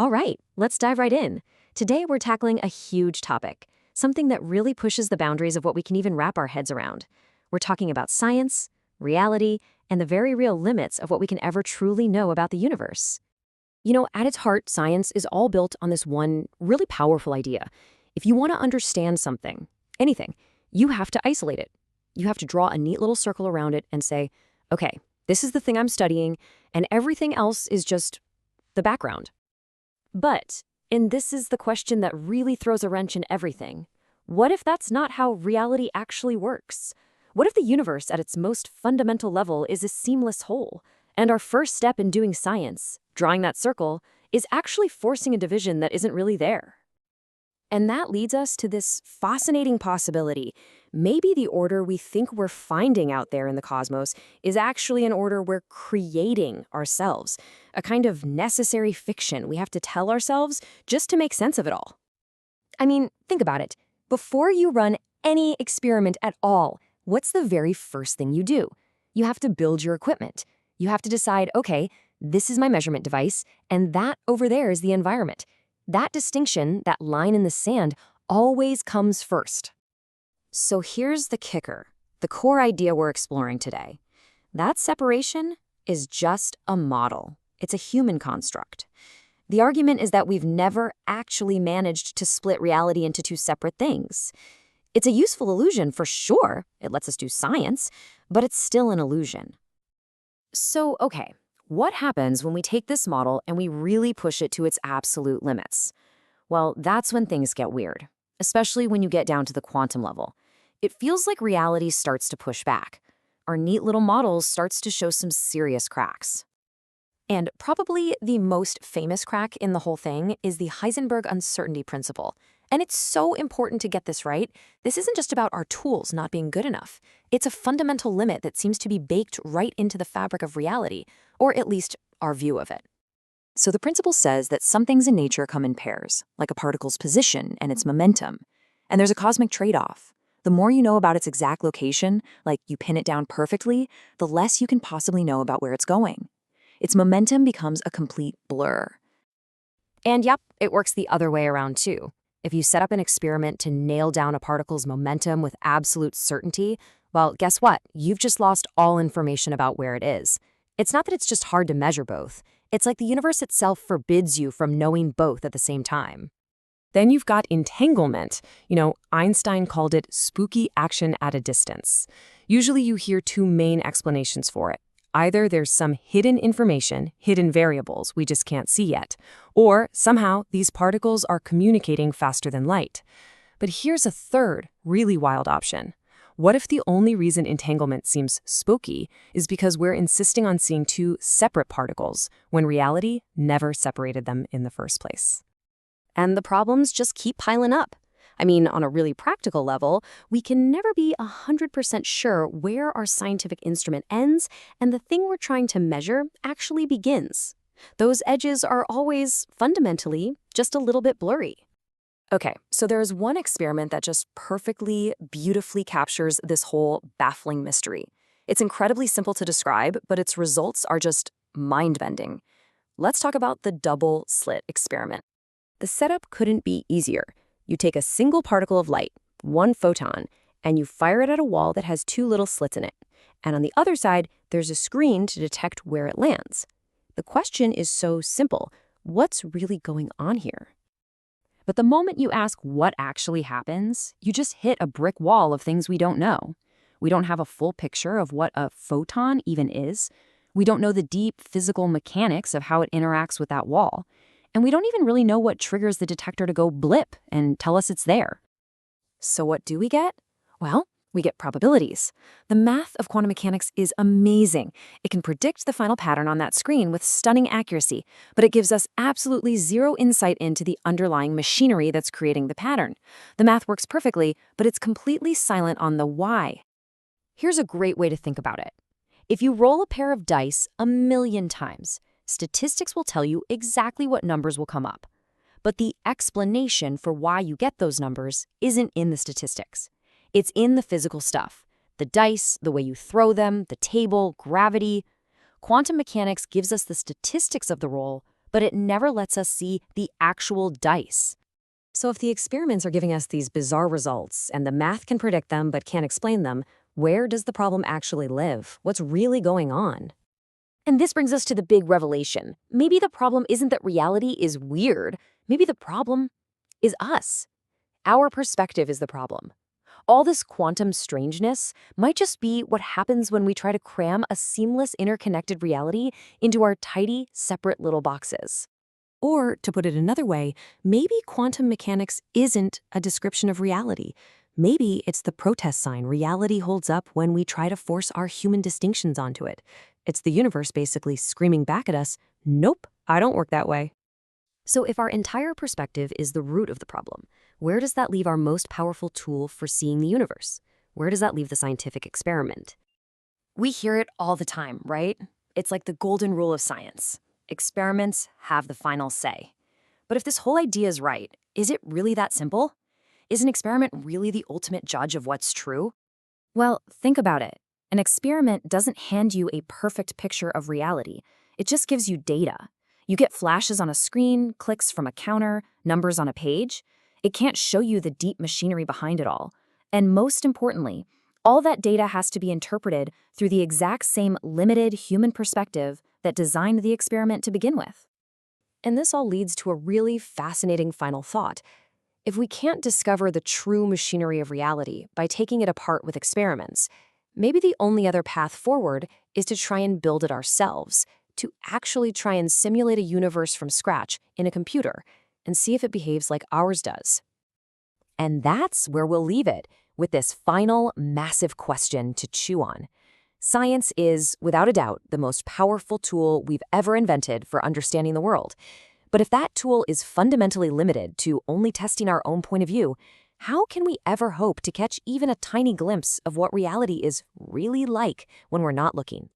All right, let's dive right in. Today, we're tackling a huge topic, something that really pushes the boundaries of what we can even wrap our heads around. We're talking about science, reality, and the very real limits of what we can ever truly know about the universe. At its heart, science is all built on this one really powerful idea. If you want to understand something, anything, you have to isolate it. You have to draw a neat little circle around it and say, okay, this is the thing I'm studying, and everything else is just the background. And this is the question that really throws a wrench in everything. What if that's not how reality actually works? What if the universe at its most fundamental level is a seamless whole, and our first step in doing science, drawing that circle, is actually forcing a division that isn't really there? And that leads us to this fascinating possibility. Maybe the order we think we're finding out there in the cosmos is actually an order we're creating ourselves, a kind of necessary fiction we have to tell ourselves just to make sense of it all. I mean, think about it. Before you run any experiment at all, what's the very first thing you do? You have to build your equipment. You have to decide, okay, this is my measurement device, and that over there is the environment. That distinction, that line in the sand, always comes first. So here's the kicker, the core idea we're exploring today. That separation is just a model. It's a human construct. The argument is that we've never actually managed to split reality into two separate things. It's a useful illusion for sure. It lets us do science, but it's still an illusion. So, okay. What happens when we take this model and we really push it to its absolute limits? Well, that's when things get weird, especially when you get down to the quantum level. It feels like reality starts to push back. Our neat little models starts to show some serious cracks. And probably the most famous crack in the whole thing is the Heisenberg uncertainty principle. And it's so important to get this right. This isn't just about our tools not being good enough. It's a fundamental limit that seems to be baked right into the fabric of reality, or at least our view of it. So the principle says that some things in nature come in pairs, like a particle's position and its momentum. And there's a cosmic trade-off. The more you know about its exact location, like you pin it down perfectly, the less you can possibly know about where it's going. Its momentum becomes a complete blur. And yep, it works the other way around too. If you set up an experiment to nail down a particle's momentum with absolute certainty, well, guess what? You've just lost all information about where it is. It's not that it's just hard to measure both. It's like the universe itself forbids you from knowing both at the same time. Then you've got entanglement. Einstein called it spooky action at a distance. Usually you hear two main explanations for it. Either there's some hidden information, hidden variables we just can't see yet, or somehow these particles are communicating faster than light. But here's a third, really wild option. What if the only reason entanglement seems spooky is because we're insisting on seeing two separate particles when reality never separated them in the first place? And the problems just keep piling up. I mean, on a really practical level, we can never be 100% sure where our scientific instrument ends and the thing we're trying to measure actually begins. Those edges are always, fundamentally, just a little bit blurry. Okay, so there's one experiment that just perfectly, beautifully captures this whole baffling mystery. It's incredibly simple to describe, but its results are just mind-bending. Let's talk about the double slit experiment. The setup couldn't be easier. You take a single particle of light, one photon, and you fire it at a wall that has two little slits in it. And on the other side, there's a screen to detect where it lands. The question is so simple. What's really going on here? But the moment you ask what actually happens, you just hit a brick wall of things we don't know. We don't have a full picture of what a photon even is. We don't know the deep physical mechanics of how it interacts with that wall. And we don't even really know what triggers the detector to go blip and tell us it's there. So what do we get? Well, we get probabilities. The math of quantum mechanics is amazing. It can predict the final pattern on that screen with stunning accuracy, but it gives us absolutely zero insight into the underlying machinery that's creating the pattern. The math works perfectly, but it's completely silent on the why. Here's a great way to think about it. If you roll a pair of dice 1,000,000 times, statistics will tell you exactly what numbers will come up. But the explanation for why you get those numbers isn't in the statistics. It's in the physical stuff. The dice, the way you throw them, the table, gravity. Quantum mechanics gives us the statistics of the roll, but it never lets us see the actual dice. So if the experiments are giving us these bizarre results and the math can predict them but can't explain them, where does the problem actually live? What's really going on? And this brings us to the big revelation. Maybe the problem isn't that reality is weird. Maybe the problem is us. Our perspective is the problem. All this quantum strangeness might just be what happens when we try to cram a seamless, interconnected reality into our tidy, separate little boxes. Or, to put it another way, maybe quantum mechanics isn't a description of reality. Maybe it's the protest sign reality holds up when we try to force our human distinctions onto it. It's the universe basically screaming back at us, "Nope, I don't work that way." So if our entire perspective is the root of the problem, where does that leave our most powerful tool for seeing the universe? Where does that leave the scientific experiment? We hear it all the time, right? It's like the golden rule of science. Experiments have the final say. But if this whole idea is right, is it really that simple? Is an experiment really the ultimate judge of what's true? Well, think about it. An experiment doesn't hand you a perfect picture of reality. It just gives you data. You get flashes on a screen, clicks from a counter, numbers on a page. It can't show you the deep machinery behind it all. And most importantly, all that data has to be interpreted through the exact same limited human perspective that designed the experiment to begin with. And this all leads to a really fascinating final thought. If we can't discover the true machinery of reality by taking it apart with experiments, maybe the only other path forward is to try and build it ourselves, to actually try and simulate a universe from scratch in a computer and see if it behaves like ours does. And that's where we'll leave it, with this final, massive question to chew on. Science is, without a doubt, the most powerful tool we've ever invented for understanding the world. But if that tool is fundamentally limited to only testing our own point of view, how can we ever hope to catch even a tiny glimpse of what reality is really like when we're not looking?